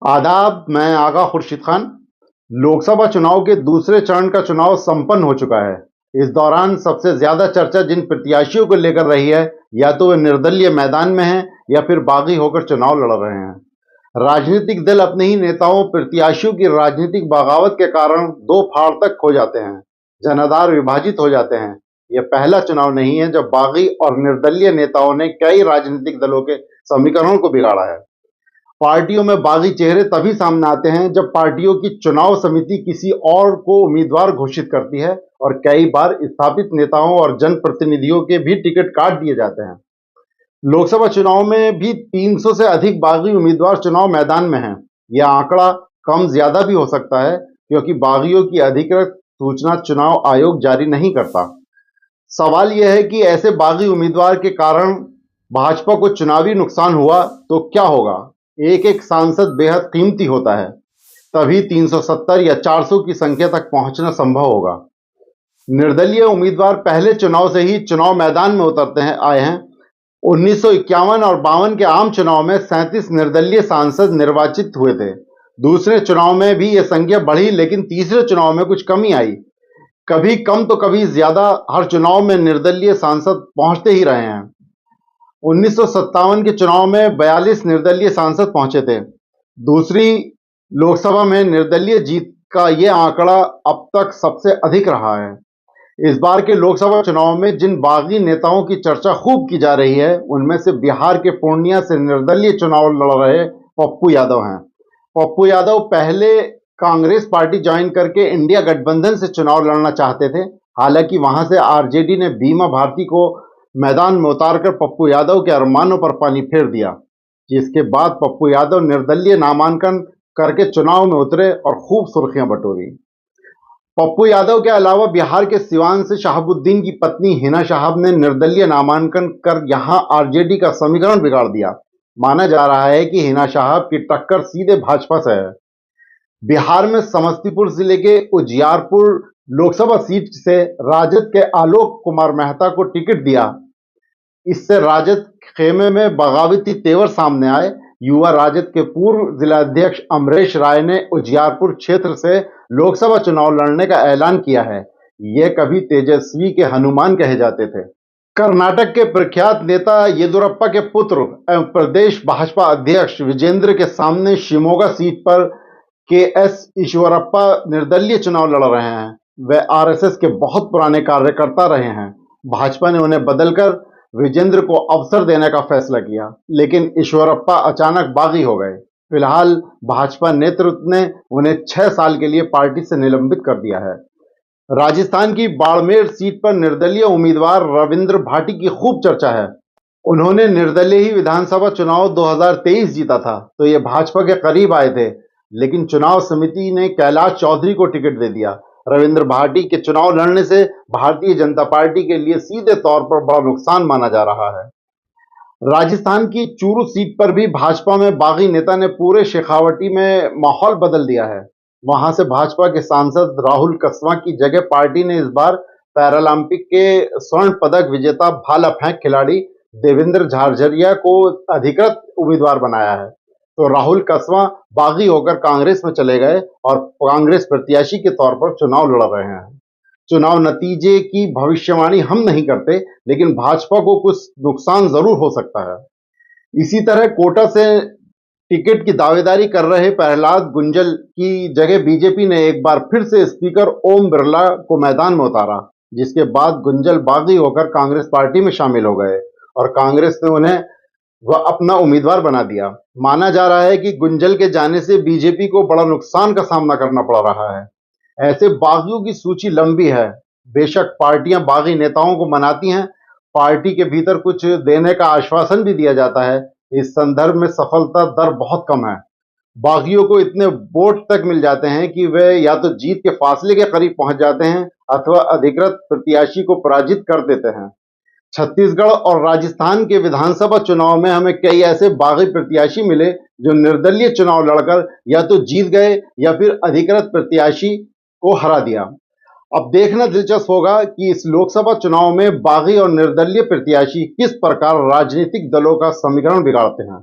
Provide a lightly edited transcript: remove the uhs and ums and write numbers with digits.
आदाब, मैं आगा खुर्शीद खान। लोकसभा चुनाव के दूसरे चरण का चुनाव संपन्न हो चुका है। इस दौरान सबसे ज्यादा चर्चा जिन प्रत्याशियों को लेकर रही है, या तो वे निर्दलीय मैदान में हैं या फिर बागी होकर चुनाव लड़ रहे हैं। राजनीतिक दल अपने ही नेताओं प्रत्याशियों की राजनीतिक बगावत के कारण दो फाड़ तक खो जाते हैं, जनाधार विभाजित हो जाते हैं। यह पहला चुनाव नहीं है जब बागी और निर्दलीय नेताओं ने कई राजनीतिक दलों के समीकरणों को बिगाड़ा है। पार्टियों में बागी चेहरे तभी सामने आते हैं जब पार्टियों की चुनाव समिति किसी और को उम्मीदवार घोषित करती है और कई बार स्थापित नेताओं और जनप्रतिनिधियों के भी टिकट काट दिए जाते हैं। लोकसभा चुनाव में भी 300 से अधिक बागी उम्मीदवार चुनाव मैदान में हैं। यह आंकड़ा कम ज्यादा भी हो सकता है, क्योंकि बागियों की अधिकृत सूचना चुनाव आयोग जारी नहीं करता। सवाल यह है कि ऐसे बागी उम्मीदवार के कारण भाजपा को चुनावी नुकसान हुआ तो क्या होगा। एक एक सांसद बेहद कीमती होता है, तभी 370 या 400 की संख्या तक पहुंचना संभव होगा। निर्दलीय उम्मीदवार पहले चुनाव से ही चुनाव मैदान में उतरते हैं आए हैं। 1951 और 52 के आम चुनाव में 37 निर्दलीय सांसद निर्वाचित हुए थे। दूसरे चुनाव में भी यह संख्या बढ़ी, लेकिन तीसरे चुनाव में कुछ कमी आई। कभी कम तो कभी ज्यादा हर चुनाव में निर्दलीय सांसद पहुंचते ही रहे हैं। 1957 के चुनाव में 42 निर्दलीय सांसद पहुंचे थे। दूसरी लोकसभा में निर्दलीय जीत का यह आंकड़ा अब तक सबसे अधिक रहा है। इस बार के लोकसभा चुनाव में जिन बागी नेताओं की चर्चा खूब की जा रही है, उनमें से बिहार के पूर्णिया से निर्दलीय चुनाव लड़ रहे पप्पू यादव हैं। पप्पू यादव पहले कांग्रेस पार्टी ज्वाइन करके इंडिया गठबंधन से चुनाव लड़ना चाहते थे। हालांकि वहां से आरजेडी ने बीमा भारती को मैदान में उतारकर पप्पू यादव के अरमानों पर पानी फेर दिया, जिसके बाद पप्पू यादव निर्दलीय नामांकन करके चुनाव में उतरे और खूब सुर्खियां बटोरी। पप्पू यादव के अलावा बिहार के सिवान से शहाबुद्दीन की पत्नी हिना साहब ने निर्दलीय नामांकन कर यहां आरजेडी का समीकरण बिगाड़ दिया। माना जा रहा है कि हिना साहब की टक्कर सीधे भाजपा से है। बिहार में समस्तीपुर जिले के उजियारपुर लोकसभा सीट से राजद के आलोक कुमार मेहता को टिकट दिया। इससे राजद खेमे में बगावती तेवर सामने आए। युवा राजद के पूर्व जिलाध्यक्ष अमरेश राय ने उजियारपुर क्षेत्र से लोकसभा चुनाव लड़ने का ऐलान किया है। ये कभी तेजस्वी के हनुमान कहे जाते थे। कर्नाटक के प्रख्यात नेता येदुरप्पा के पुत्र एवं प्रदेश भाजपा अध्यक्ष विजेंद्र के सामने शिमोगा सीट पर के एस ईश्वरप्पा निर्दलीय चुनाव लड़ रहे हैं। वे आरएसएस के बहुत पुराने कार्यकर्ता रहे हैं। भाजपा ने उन्हें बदलकर विजेंद्र को अवसर देने का फैसला किया, लेकिन ईश्वरप्पा अचानक बागी हो गए। फिलहाल भाजपा नेतृत्व ने उन्हें 6 साल के लिए पार्टी से निलंबित कर दिया है। राजस्थान की बाड़मेर सीट पर निर्दलीय उम्मीदवार रविंद्र भाटी की खूब चर्चा है। उन्होंने निर्दलीय ही विधानसभा चुनाव 2023 जीता था, तो ये भाजपा के करीब आए थे, लेकिन चुनाव समिति ने कैलाश चौधरी को टिकट दे दिया। रविंद्र भाटी के चुनाव लड़ने से भारतीय जनता पार्टी के लिए सीधे तौर पर बड़ा नुकसान माना जा रहा है। राजस्थान की चूरू सीट पर भी भाजपा में बागी नेता ने पूरे शेखावटी में माहौल बदल दिया है। वहां से भाजपा के सांसद राहुल कसवा की जगह पार्टी ने इस बार पैरालंपिक के स्वर्ण पदक विजेता भाला फेंक खिलाड़ी देवेंद्र झारझरिया को अधिकृत उम्मीदवार बनाया है। तो राहुल कसवा बागी होकर कांग्रेस में चले गए और कांग्रेस प्रत्याशी के तौर पर चुनाव लड़ रहे हैं। चुनाव नतीजे की भविष्यवाणी हम नहीं करते, लेकिन भाजपा को कुछ नुकसान जरूर हो सकता है। इसी तरह कोटा से टिकट की दावेदारी कर रहे प्रहलाद गुंजल की जगह बीजेपी ने एक बार फिर से स्पीकर ओम बिरला को मैदान में उतारा, जिसके बाद गुंजल बागी होकर कांग्रेस पार्टी में शामिल हो गए और कांग्रेस ने उन्हें वह अपना उम्मीदवार बना दिया। माना जा रहा है कि गुंजल के जाने से बीजेपी को बड़ा नुकसान का सामना करना पड़ रहा है। ऐसे बागियों की सूची लंबी है। बेशक पार्टियां बागी नेताओं को मनाती हैं, पार्टी के भीतर कुछ देने का आश्वासन भी दिया जाता है। इस संदर्भ में सफलता दर बहुत कम है। बागियों को इतने वोट तक मिल जाते हैं कि वे या तो जीत के फासले के करीब पहुंच जाते हैं अथवा अधिकृत प्रत्याशी को पराजित कर देते हैं। छत्तीसगढ़ और राजस्थान के विधानसभा चुनाव में हमें कई ऐसे बागी प्रत्याशी मिले जो निर्दलीय चुनाव लड़कर या तो जीत गए या फिर अधिकृत प्रत्याशी को हरा दिया। अब देखना दिलचस्प होगा कि इस लोकसभा चुनाव में बागी और निर्दलीय प्रत्याशी किस प्रकार राजनीतिक दलों का समीकरण बिगाड़ते हैं।